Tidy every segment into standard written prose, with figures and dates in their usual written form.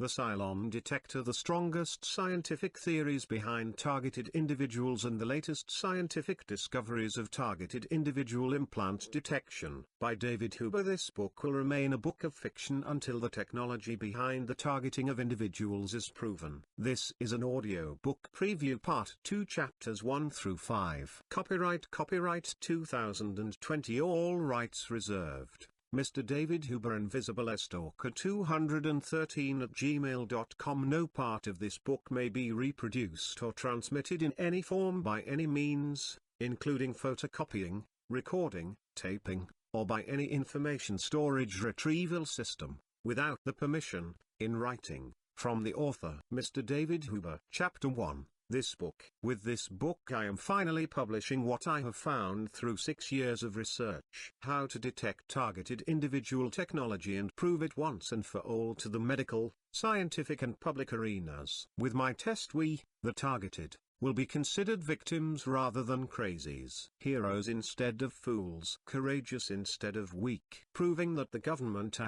The Cylon detector, the strongest scientific theories behind targeted individuals and the latest scientific discoveries of targeted individual implant detection. By David Huber. This book will remain a book of fiction until the technology behind the targeting of individuals is proven. This is an audio book preview part 2, chapters 1 through 5. Copyright 2020, all rights reserved. Mr. David Huber, invisiblestalker213@gmail.com. No part of this book may be reproduced or transmitted in any form by any means, including photocopying, recording, taping, or by any information storage retrieval system, without the permission, in writing, from the author. Mr. David Huber. Chapter 1. This book. With this book I am finally publishing what I have found through 6 years of research. How to detect targeted individual technology and prove it once and for all to the medical, scientific and public arenas. With my test we, the targeted, will be considered victims rather than crazies. Heroes instead of fools. Courageous instead of weak. Proving that the government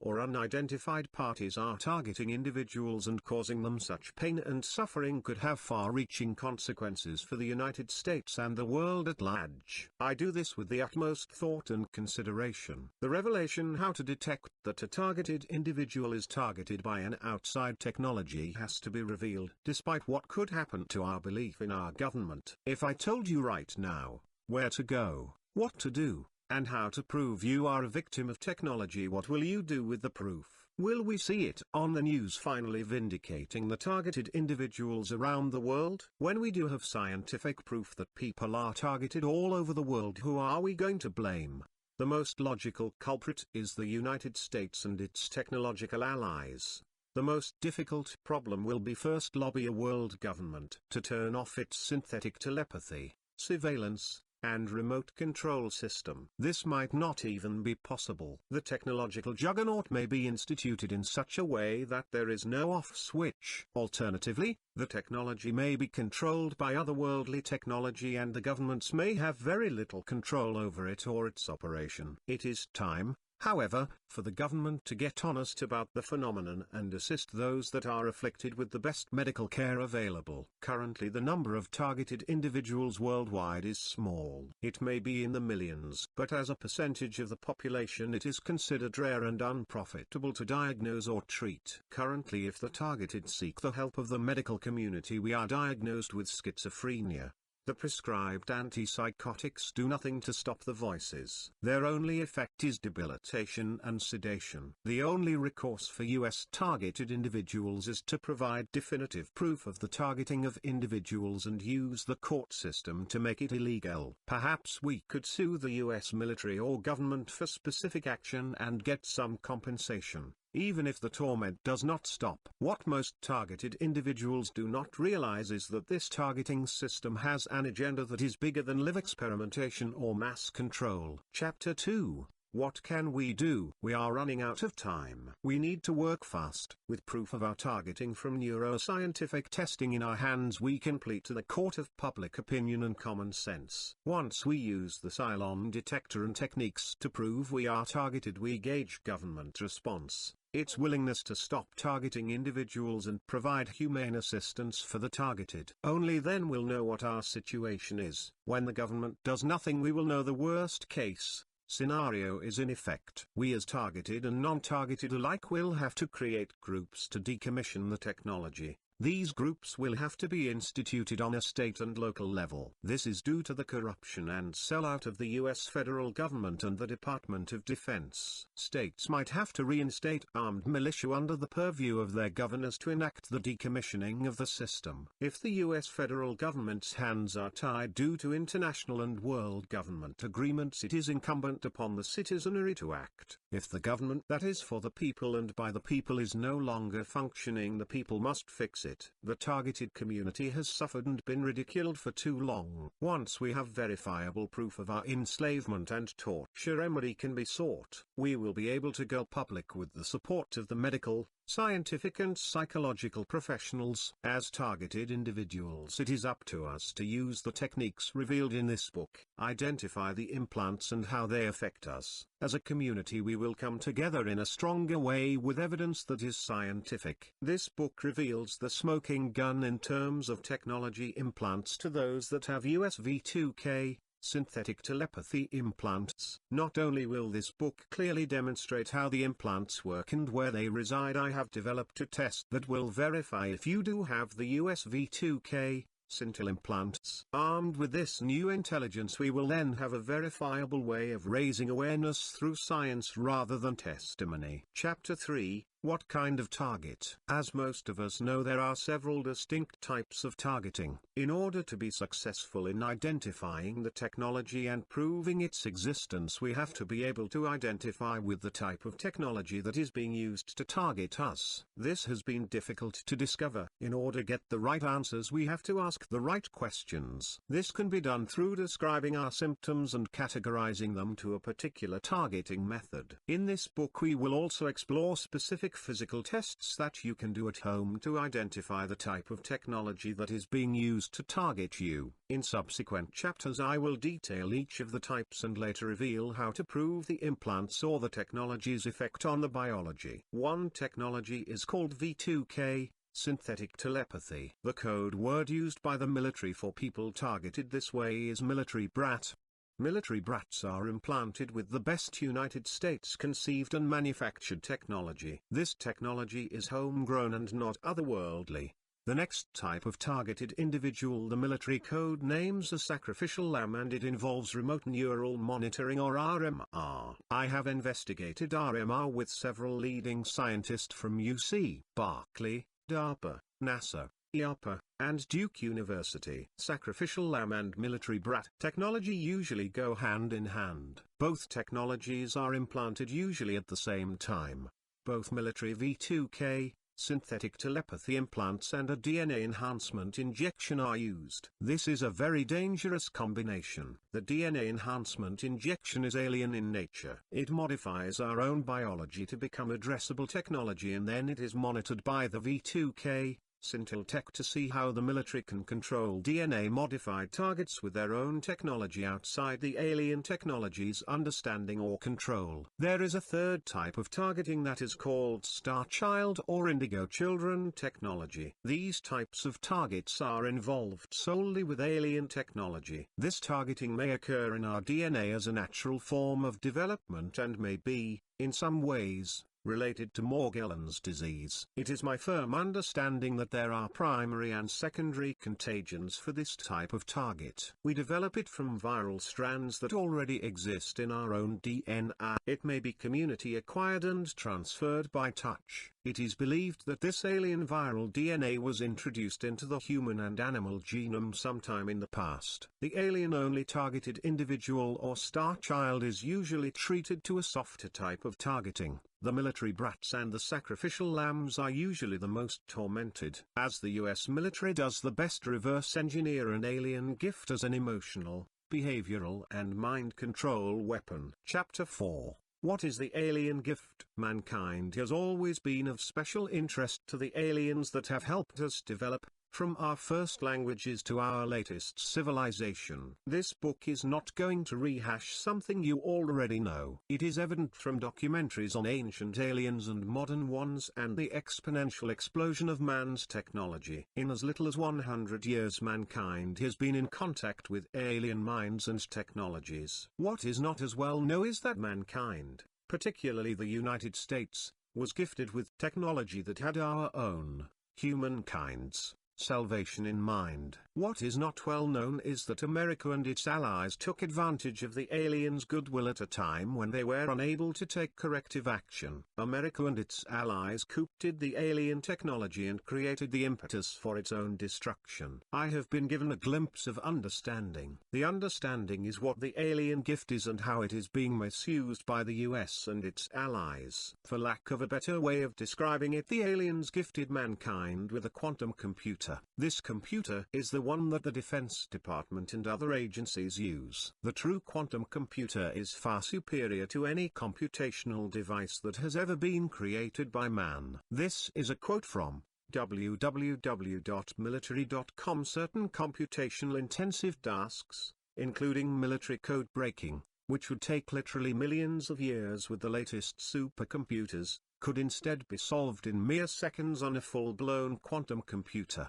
or unidentified parties are targeting individuals and causing them such pain and suffering could have far-reaching consequences for the United States and the world at large. I do this with the utmost thought and consideration. The revelation how to detect that a targeted individual is targeted by an outside technology has to be revealed, despite what could happen to our belief in our government. If I told you right now, where to go, what to do, and how to prove you are a victim of technology, what will you do with the proof? Will we see it on the news finally vindicating the targeted individuals around the world? When we do have scientific proof that people are targeted all over the world, who are we going to blame? The most logical culprit is the United States and its technological allies. The most difficult problem will be first lobby a world government to turn off its synthetic telepathy, surveillance, and remote control system. This might not even be possible. The technological juggernaut may be instituted in such a way that there is no off switch. Alternatively, the technology may be controlled by otherworldly technology and the governments may have very little control over it or its operation. It is time, however, for the government to get honest about the phenomenon and assist those that are afflicted with the best medical care available. Currently the number of targeted individuals worldwide is small. It may be in the millions, but as a percentage of the population it is considered rare and unprofitable to diagnose or treat. Currently, if the targeted seek the help of the medical community, we are diagnosed with schizophrenia. The prescribed antipsychotics do nothing to stop the voices. Their only effect is debilitation and sedation. The only recourse for US targeted individuals is to provide definitive proof of the targeting of individuals and use the court system to make it illegal. Perhaps we could sue the US military or government for specific action and get some compensation, even if the torment does not stop. What most targeted individuals do not realize is that this targeting system has an agenda that is bigger than live experimentation or mass control. Chapter 2. What can we do? We are running out of time. We need to work fast. With proof of our targeting from neuroscientific testing in our hands, we can plead to the court of public opinion and common sense. Once we use the Cylon detector and techniques to prove we are targeted, we gauge government response, its willingness to stop targeting individuals and provide humane assistance for the targeted. Only then we'll know what our situation is. When the government does nothing, we will know the worst case scenario is in effect. We as targeted and non-targeted alike will have to create groups to decommission the technology. These groups will have to be instituted on a state and local level. This is due to the corruption and sellout of the US federal government and the Department of Defense. States might have to reinstate armed militia under the purview of their governors to enact the decommissioning of the system. If the US federal government's hands are tied due to international and world government agreements, it is incumbent upon the citizenry to act. If the government that is for the people and by the people is no longer functioning, the people must fix it. The targeted community has suffered and been ridiculed for too long. Once we have verifiable proof of our enslavement and torture remedy can be sought, we will be able to go public with the support of the medical, scientific and psychological professionals. As targeted individuals, it is up to us to use the techniques revealed in this book, identify the implants and how they affect us. As a community we will come together in a stronger way with evidence that is scientific. This book reveals the smoking gun in terms of technology implants to those that have USB2K, synthetic telepathy implants. Not only will this book clearly demonstrate how the implants work and where they reside, I have developed a test that will verify if you do have the USB2K, Syntel implants. Armed with this new intelligence, we will then have a verifiable way of raising awareness through science rather than testimony. Chapter 3. What kind of target? As most of us know, there are several distinct types of targeting. In order to be successful in identifying the technology and proving its existence, we have to be able to identify with the type of technology that is being used to target us. This has been difficult to discover. In order to get the right answers, we have to ask the right questions. This can be done through describing our symptoms and categorizing them to a particular targeting method. In this book we will also explore specific physical tests that you can do at home to identify the type of technology that is being used to target you. In subsequent chapters I will detail each of the types and later reveal how to prove the implants or the technology's effect on the biology. One technology is called V2K, synthetic telepathy. The code word used by the military for people targeted this way is military brat. Military brats are implanted with the best United States conceived and manufactured technology. This technology is homegrown and not otherworldly. The next type of targeted individual the military code names a sacrificial lamb, and it involves remote neural monitoring or RMR. I have investigated RMR with several leading scientists from UC, Berkeley, DARPA, NASA, IARPA, and Duke University. Sacrificial lamb and military brat technology usually go hand in hand. Both technologies are implanted usually at the same time. Both military V2K, synthetic telepathy implants and a DNA enhancement injection are used. This is a very dangerous combination. The DNA enhancement injection is alien in nature. It modifies our own biology to become addressable technology, and then it is monitored by the V2K, Syntel tech to see how the military can control DNA-modified targets with their own technology outside the alien technology's understanding or control. There is a third type of targeting that is called Star Child or Indigo Children technology. These types of targets are involved solely with alien technology. This targeting may occur in our DNA as a natural form of development and may be, in some ways, related to Morgellons disease. It is my firm understanding that there are primary and secondary contagions for this type of target. We develop it from viral strands that already exist in our own DNA. It may be community acquired and transferred by touch. It is believed that this alien viral DNA was introduced into the human and animal genome sometime in the past. The alien-only targeted individual or star child is usually treated to a softer type of targeting. The military brats and the sacrificial lambs are usually the most tormented, as the US military does the best reverse engineer an alien gift as an emotional, behavioral and mind control weapon. Chapter 4. What is the alien gift? Mankind has always been of special interest to the aliens that have helped us develop, from our first languages to our latest civilization. This book is not going to rehash something you already know. It is evident from documentaries on ancient aliens and modern ones and the exponential explosion of man's technology. In as little as 100 years mankind has been in contact with alien minds and technologies. What is not as well known is that mankind, particularly the United States, was gifted with technology that had our own, humankind's, salvation in mind. What is not well known is that America and its allies took advantage of the aliens' goodwill at a time when they were unable to take corrective action. America and its allies coopted the alien technology and created the impetus for its own destruction. I have been given a glimpse of understanding. The understanding is what the alien gift is and how it is being misused by the US and its allies. For lack of a better way of describing it, the aliens gifted mankind with a quantum computer computer. This computer is the one that the Defense Department and other agencies use. The true quantum computer is far superior to any computational device that has ever been created by man. This is a quote from www.military.com. Certain computational intensive tasks, including military code breaking, which would take literally millions of years with the latest supercomputers, could instead be solved in mere seconds on a full-blown quantum computer.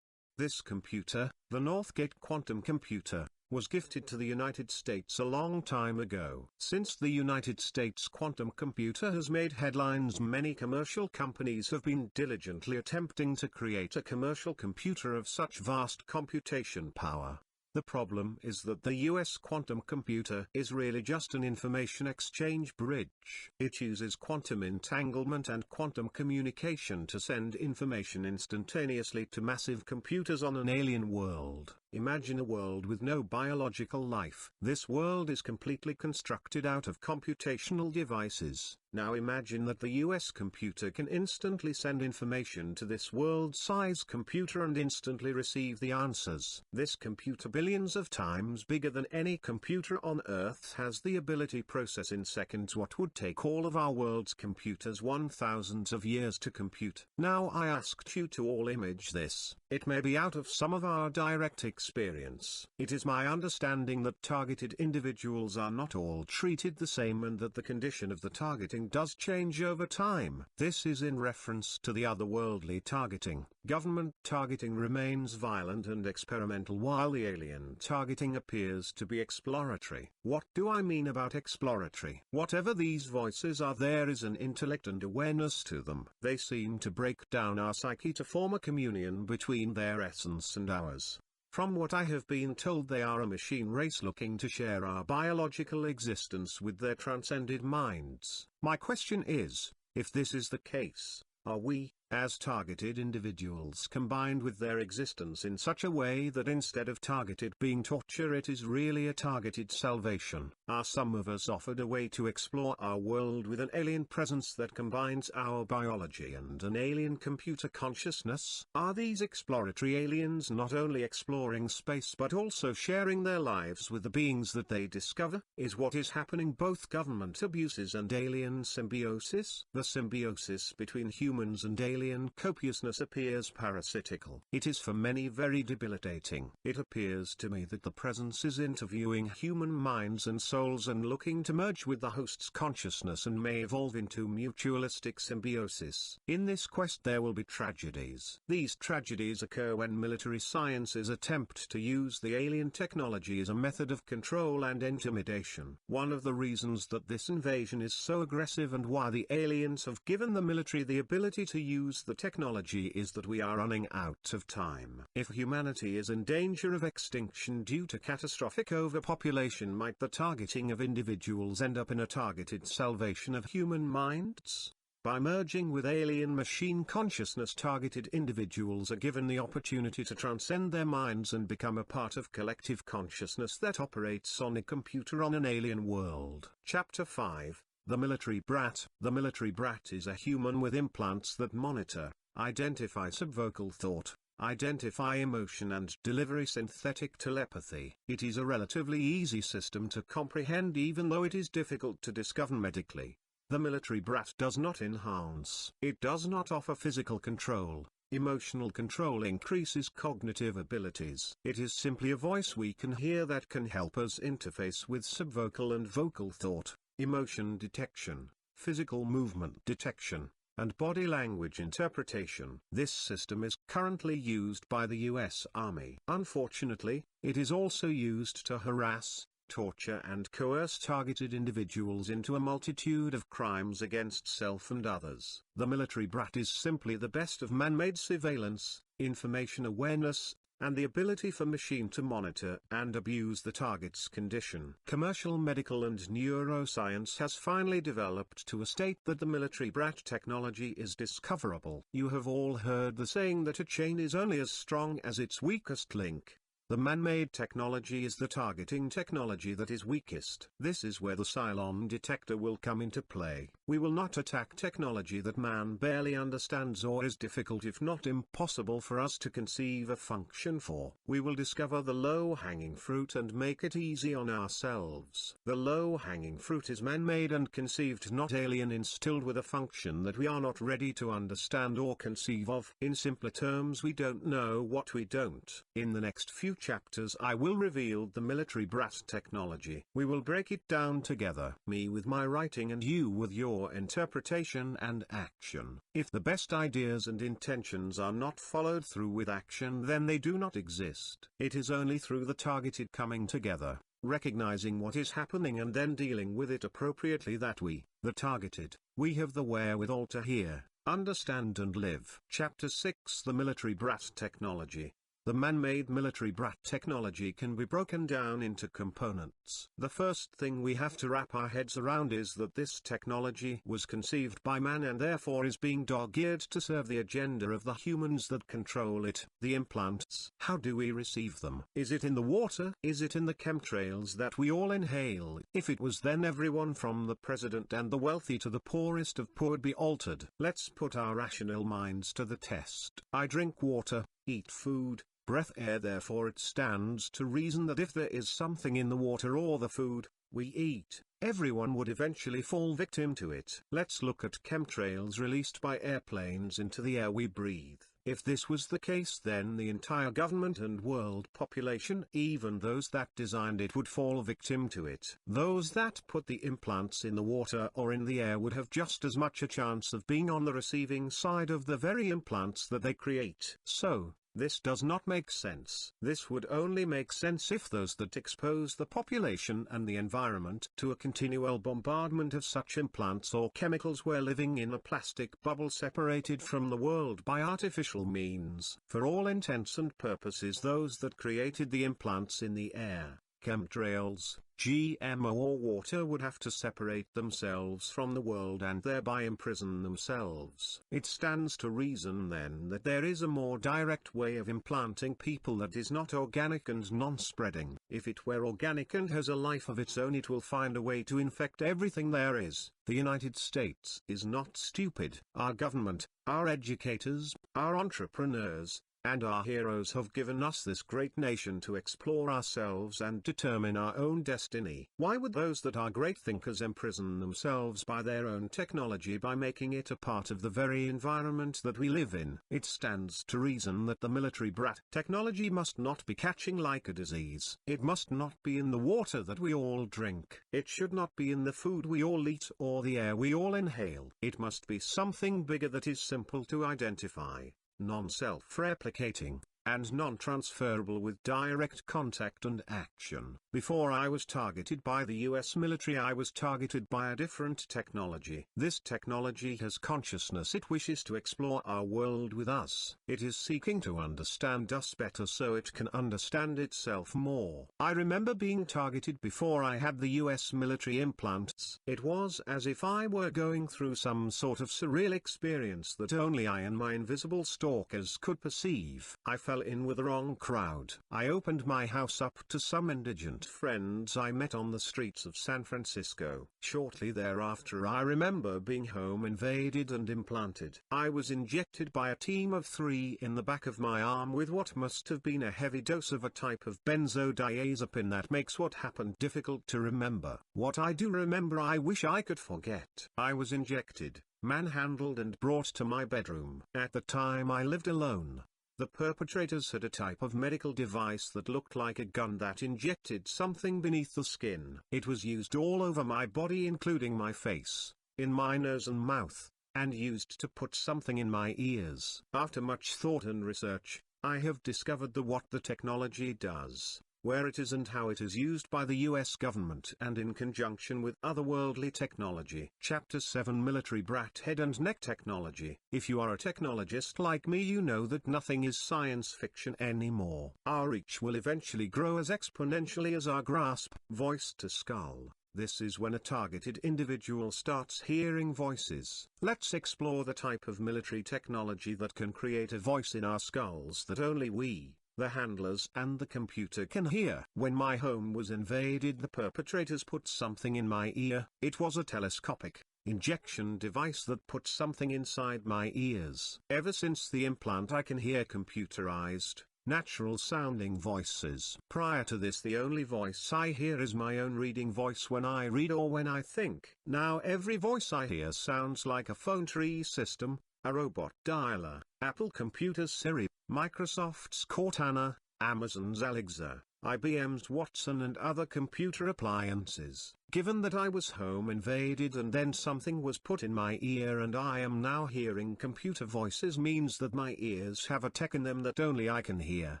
This computer, the Northgate quantum computer, was gifted to the United States a long time ago. Since the United States quantum computer has made headlines, many commercial companies have been diligently attempting to create a commercial computer of such vast computation power. The problem is that the US quantum computer is really just an information exchange bridge. It uses quantum entanglement and quantum communication to send information instantaneously to massive computers on an alien world. Imagine a world with no biological life. This world is completely constructed out of computational devices. Now imagine that the US computer can instantly send information to this world-size computer and instantly receive the answers. This computer, billions of times bigger than any computer on Earth, has the ability to process in seconds what would take all of our world's computers 1,000s of years to compute. Now I asked you to all image this. It may be out of some of our direct experience. It is my understanding that targeted individuals are not all treated the same and that the condition of the targeting does change over time. This is in reference to the otherworldly targeting. Government targeting remains violent and experimental, while the alien targeting appears to be exploratory. What do I mean about exploratory? Whatever these voices are, there is an intellect and awareness to them. They seem to break down our psyche to form a communion between their essence and ours. From what I have been told, they are a machine race looking to share our biological existence with their transcended minds. My question is, if this is the case, are we, as targeted individuals, combined with their existence in such a way that instead of targeted being torture, it is really a targeted salvation? Are some of us offered a way to explore our world with an alien presence that combines our biology and an alien computer consciousness? Are these exploratory aliens not only exploring space but also sharing their lives with the beings that they discover? Is what is happening both government abuses and alien symbiosis? The symbiosis between humans and aliens copiousness appears parasitical. It is for many very debilitating. It appears to me that the presence is interviewing human minds and souls and looking to merge with the host's consciousness and may evolve into mutualistic symbiosis. In this quest there will be tragedies. These tragedies occur when military sciences attempt to use the alien technology as a method of control and intimidation. One of the reasons that this invasion is so aggressive and why the aliens have given the military the ability to use the technology is that we are running out of time. If humanity is in danger of extinction due to catastrophic overpopulation, might the targeting of individuals end up in a targeted salvation of human minds? By merging with alien machine consciousness, targeted individuals are given the opportunity to transcend their minds and become a part of collective consciousness that operates on a computer on an alien world. Chapter 5. The Military Brat. The military brat is a human with implants that monitor, identify subvocal thought, identify emotion and deliver synthetic telepathy. It is a relatively easy system to comprehend, even though it is difficult to discover medically. The military brat does not enhance. It does not offer physical control. Emotional control increases cognitive abilities. It is simply a voice we can hear that can help us interface with subvocal and vocal thought, emotion detection, physical movement detection, and body language interpretation. This system is currently used by the US Army. Unfortunately, it is also used to harass, torture and coerce targeted individuals into a multitude of crimes against self and others. The military brat is simply the best of man-made surveillance, information awareness, and the ability for machine to monitor and abuse the target's condition. Commercial medical and neuroscience has finally developed to a state that the military brat technology is discoverable. You have all heard the saying that a chain is only as strong as its weakest link. The man-made technology is the targeting technology that is weakest. This is where the Cylon detector will come into play. We will not attack technology that man barely understands or is difficult if not impossible for us to conceive a function for. We will discover the low-hanging fruit and make it easy on ourselves. The low-hanging fruit is man-made and conceived, not alien, instilled with a function that we are not ready to understand or conceive of. In simpler terms, we don't know what we don't. In the next few chapters I will reveal the military brass technology. We will break it down together, me with my writing and you with your interpretation and action. If the best ideas and intentions are not followed through with action, then they do not exist. It is only through the targeted coming together, recognizing what is happening and then dealing with it appropriately that we, the targeted, we have the wherewithal to hear, understand and live. Chapter 6: The Military Brass Technology. The man-made military brat technology can be broken down into components. The first thing we have to wrap our heads around is that this technology was conceived by man and therefore is being dog-eared to serve the agenda of the humans that control it. The implants. How do we receive them? Is it in the water? Is it in the chemtrails that we all inhale? If it was, then everyone from the president and the wealthy to the poorest of poor would be altered. Let's put our rational minds to the test. I drink water, eat food, breath air, therefore it stands to reason that if there is something in the water or the food we eat, everyone would eventually fall victim to it. Let's look at chemtrails released by airplanes into the air we breathe. If this was the case, then the entire government and world population, even those that designed it, would fall victim to it. Those that put the implants in the water or in the air would have just as much a chance of being on the receiving side of the very implants that they create. So, this does not make sense. This would only make sense if those that expose the population and the environment to a continual bombardment of such implants or chemicals were living in a plastic bubble separated from the world by artificial means. For all intents and purposes, those that created the implants in the air, chemtrails, GMO or water would have to separate themselves from the world and thereby imprison themselves. It stands to reason then that there is a more direct way of implanting people that is not organic and non-spreading. If it were organic and has a life of its own, it will find a way to infect everything there is. The United States is not stupid. Our government, our educators, our entrepreneurs, and our heroes have given us this great nation to explore ourselves and determine our own destiny. Why would those that are great thinkers imprison themselves by their own technology by making it a part of the very environment that we live in? It stands to reason that the military brat technology must not be catching like a disease. It must not be in the water that we all drink. It should not be in the food we all eat or the air we all inhale. It must be something bigger that is simple to identify, non-self-replicating, and non-transferable with direct contact and action. Before I was targeted by the US military, I was targeted by a different technology. This technology has consciousness. It wishes to explore our world with us. It is seeking to understand us better so it can understand itself more. I remember being targeted before I had the US military implants. It was as if I were going through some sort of surreal experience that only I and my invisible stalkers could perceive. I fell in with the wrong crowd. I opened my house up to some indigent friends I met on the streets of San Francisco. Shortly thereafter, I remember being home invaded and implanted. I was injected by a team of 3 in the back of my arm with what must have been a heavy dose of a type of benzodiazepine that makes what happened difficult to remember. What I do remember I wish I could forget. I was injected, manhandled and brought to my bedroom. At the time I lived alone. The perpetrators had a type of medical device that looked like a gun that injected something beneath the skin. It was used all over my body, including my face, in my nose and mouth, and used to put something in my ears. After much thought and research, I have discovered what the technology does, where it is and how it is used by the US government and in conjunction with otherworldly technology. Chapter 7: Military Brat Head and Neck Technology. If you are a technologist like me, you know that nothing is science fiction anymore. Our reach will eventually grow as exponentially as our grasp. Voice to skull. This is when a targeted individual starts hearing voices. Let's explore the type of military technology that can create a voice in our skulls that only we, the handlers and the computer can hear. When my home was invaded, the perpetrators put something in my ear. It was a telescopic injection device that put something inside my ears. Ever since the implant, I can hear computerized, natural-sounding voices. Prior to this, the only voice I hear is my own reading voice when I read or when I think. Now every voice I hear sounds like a phone tree system, a robot dialer, Apple Computer's Siri, Microsoft's Cortana, Amazon's Alexa, IBM's Watson and other computer appliances. Given that I was home invaded and then something was put in my ear and I am now hearing computer voices, means that my ears have a tech in them that only I can hear.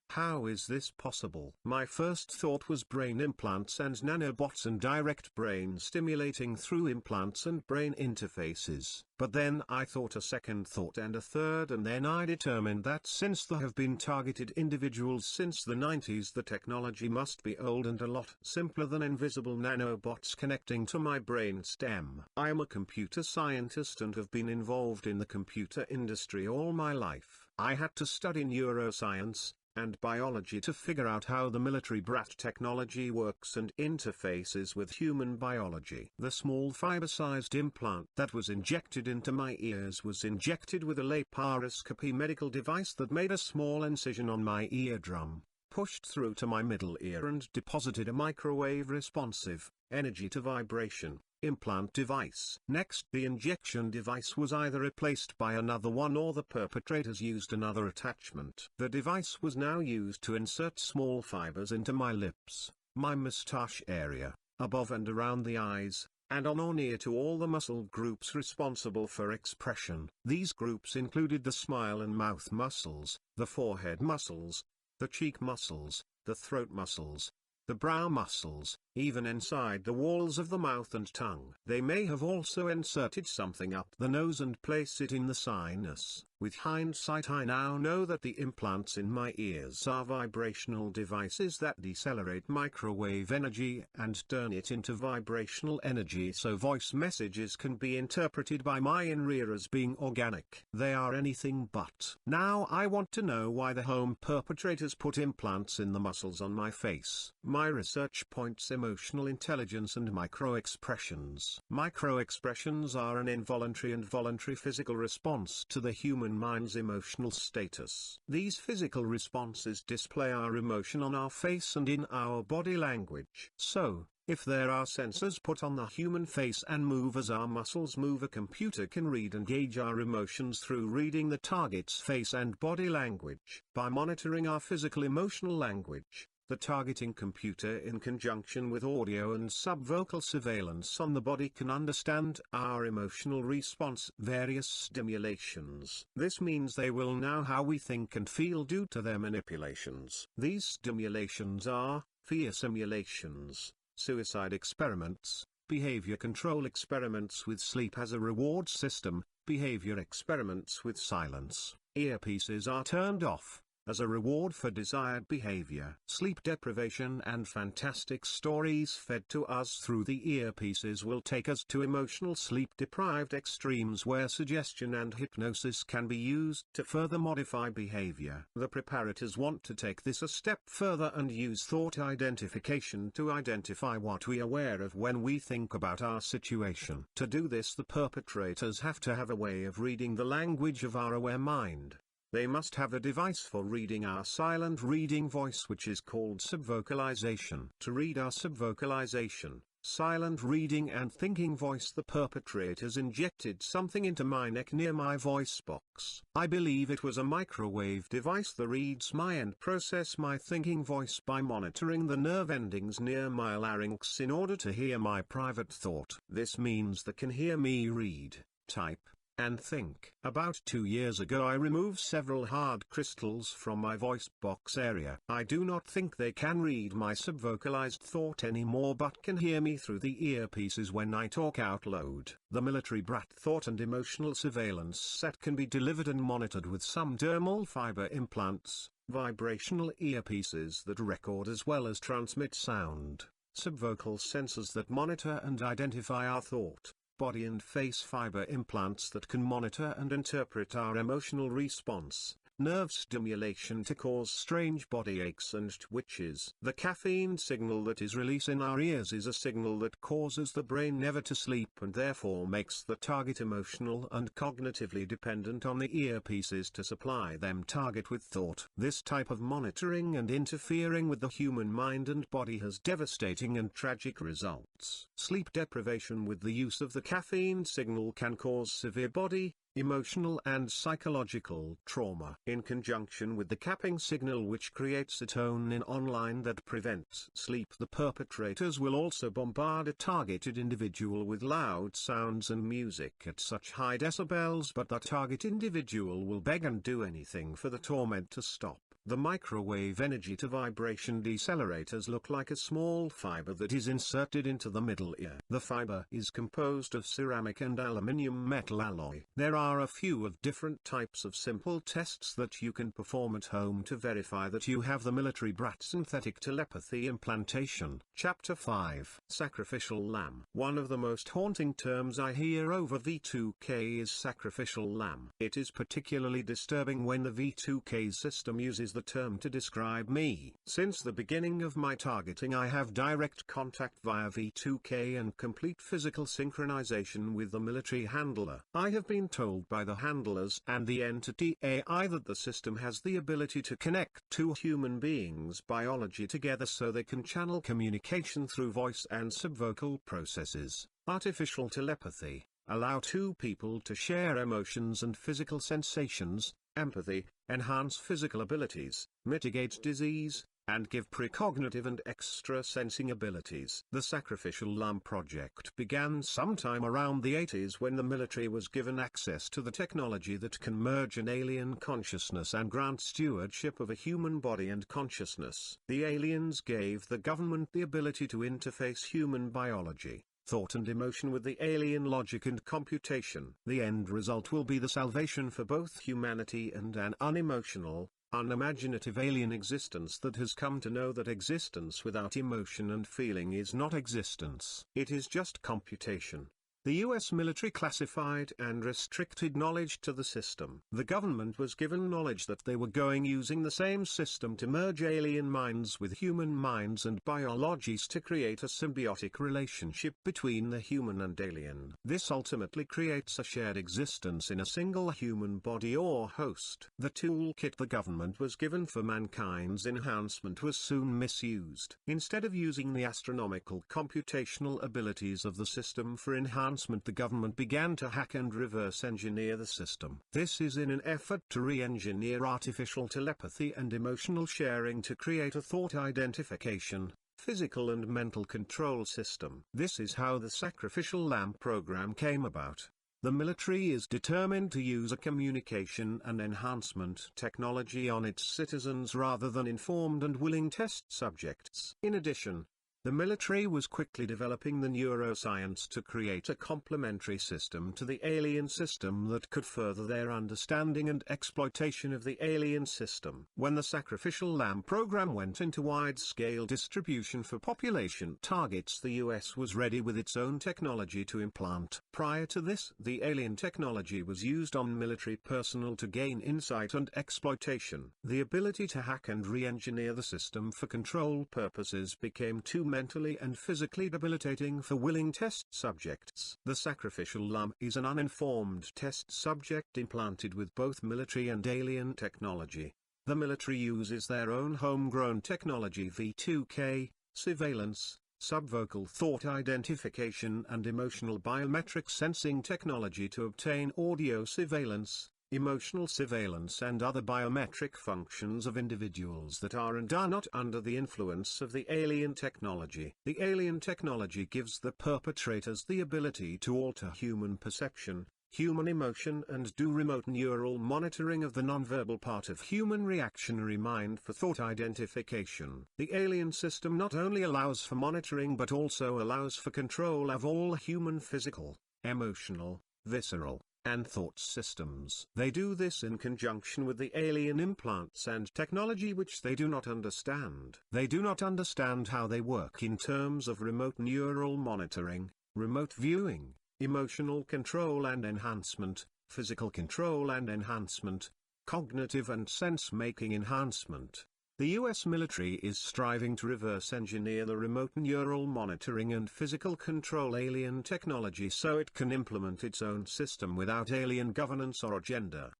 How is this possible? My first thought was brain implants and nanobots and direct brain stimulating through implants and brain interfaces. But then I thought a second thought and a third, and then I determined that since there have been targeted individuals since the 90s, the technology must be old and a lot simpler than invisible nanobots connecting to my brain stem. I am a computer scientist and have been involved in the computer industry all my life. I had to study neuroscience and biology to figure out how the military brat technology works and interfaces with human biology. The small fiber-sized implant that was injected into my ears was injected with a laparoscopy medical device that made a small incision on my eardrum, pushed through to my middle ear and deposited a microwave responsive, energy to vibration implant device. Next, the injection device was either replaced by another one or the perpetrators used another attachment. The device was now used to insert small fibers into my lips, my mustache area, above and around the eyes, and on or near to all the muscle groups responsible for expression. These groups included the smile and mouth muscles, the forehead muscles, the cheek muscles, the throat muscles, the brow muscles, even inside the walls of the mouth and tongue. They may have also inserted something up the nose and place it in the sinus. With hindsight, I now know that the implants in my ears are vibrational devices that decelerate microwave energy and turn it into vibrational energy so voice messages can be interpreted by my inner ear as being organic. They are anything but. Now I want to know why the home perpetrators put implants in the muscles on my face. My research points emotional intelligence and micro-expressions. Micro-expressions are an involuntary and voluntary physical response to the human mind's emotional status. These physical responses display our emotion on our face and in our body language. So, if there are sensors put on the human face and move as our muscles move, a computer can read and gauge our emotions through reading the target's face and body language. By monitoring our physical emotional language, the targeting computer in conjunction with audio and subvocal surveillance on the body can understand our emotional response to various stimulations. This means they will know how we think and feel due to their manipulations. These stimulations are fear simulations, suicide experiments, behavior control experiments with sleep as a reward system, behavior experiments with silence. Earpieces are turned off as a reward for desired behavior. Sleep deprivation and fantastic stories fed to us through the earpieces will take us to emotional sleep-deprived extremes where suggestion and hypnosis can be used to further modify behavior. The preparators want to take this a step further and use thought identification to identify what we are aware of when we think about our situation. To do this, the perpetrators have to have a way of reading the language of our aware mind. They must have a device for reading our silent reading voice, which is called subvocalization. To read our subvocalization, silent reading and thinking voice, the perpetrators injected something into my neck near my voice box. I believe it was a microwave device that reads my and process my thinking voice by monitoring the nerve endings near my larynx in order to hear my private thought. This means they can hear me read, type, and think. About 2 years ago I removed several hard crystals from my voice box area. I do not think they can read my subvocalized thought anymore, but can hear me through the earpieces when I talk out loud. The military brat thought and emotional surveillance set can be delivered and monitored with some dermal fiber implants, vibrational earpieces that record as well as transmit sound, subvocal sensors that monitor and identify our thought, body and face fiber implants that can monitor and interpret our emotional response, nerve stimulation to cause strange body aches and twitches. The caffeine signal that is released in our ears is a signal that causes the brain never to sleep and therefore makes the target emotional and cognitively dependent on the earpieces to supply them target with thought. This type of monitoring and interfering with the human mind and body has devastating and tragic results. Sleep deprivation with the use of the caffeine signal can cause severe body, emotional and psychological trauma. In conjunction with the capping signal which creates a tone in online that prevents sleep, the perpetrators will also bombard a targeted individual with loud sounds and music at such high decibels, but that target individual will beg and do anything for the torment to stop. The microwave energy to vibration decelerators look like a small fiber that is inserted into the middle ear. The fiber is composed of ceramic and aluminium metal alloy. There are a few of different types of simple tests that you can perform at home to verify that you have the military brat synthetic telepathy implantation. Chapter 5: Sacrificial Lamb. One of the most haunting terms I hear over V2K is sacrificial lamb. It is particularly disturbing when the V2K system uses the term to describe me. Since the beginning of my targeting, I have direct contact via V2K and complete physical synchronization with the military handler. I have been told by the handlers and the entity AI that the system has the ability to connect two human beings' biology together so they can channel communication through voice and subvocal processes. Artificial telepathy, allow two people to share emotions and physical sensations, empathy, enhance physical abilities, mitigate disease, and give precognitive and extra-sensing abilities. The Sacrificial Lamb project began sometime around the 80s when the military was given access to the technology that can merge an alien consciousness and grant stewardship of a human body and consciousness. The aliens gave the government the ability to interface human biology, thought and emotion with the alien logic and computation. The end result will be the salvation for both humanity and an unemotional, unimaginative alien existence that has come to know that existence without emotion and feeling is not existence. It is just computation. The US military classified and restricted knowledge to the system. The government was given knowledge that they were going using the same system to merge alien minds with human minds and biologies to create a symbiotic relationship between the human and alien. This ultimately creates a shared existence in a single human body or host. The toolkit the government was given for mankind's enhancement was soon misused. Instead of using the astronomical computational abilities of the system for enhancement, the government began to hack and reverse engineer the system. This is in an effort to re-engineer artificial telepathy and emotional sharing to create a thought identification, physical and mental control system. This is how the Sacrificial Lamb program came about. The military is determined to use a communication and enhancement technology on its citizens rather than informed and willing test subjects. In addition, the military was quickly developing the neuroscience to create a complementary system to the alien system that could further their understanding and exploitation of the alien system. When the Sacrificial Lamb program went into wide-scale distribution for population targets, the US was ready with its own technology to implant. Prior to this, the alien technology was used on military personnel to gain insight and exploitation. The ability to hack and re-engineer the system for control purposes became too mentally and physically debilitating for willing test subjects. The Sacrificial Lamb is an uninformed test subject implanted with both military and alien technology. The military uses their own homegrown technology V2K, surveillance, subvocal thought identification and emotional biometric sensing technology to obtain audio surveillance, emotional surveillance and other biometric functions of individuals that are and are not under the influence of the alien technology. The alien technology gives the perpetrators the ability to alter human perception, human emotion and do remote neural monitoring of the nonverbal part of human reactionary mind for thought identification. The alien system not only allows for monitoring but also allows for control of all human physical, emotional, visceral, and thought systems. They do this in conjunction with the alien implants and technology which they do not understand. They do not understand how they work in terms of remote neural monitoring, remote viewing, emotional control and enhancement, physical control and enhancement, Cognitive and sense-making enhancement. The US military is striving to reverse engineer the remote neural monitoring and physical control alien technology so it can implement its own system without alien governance or agenda.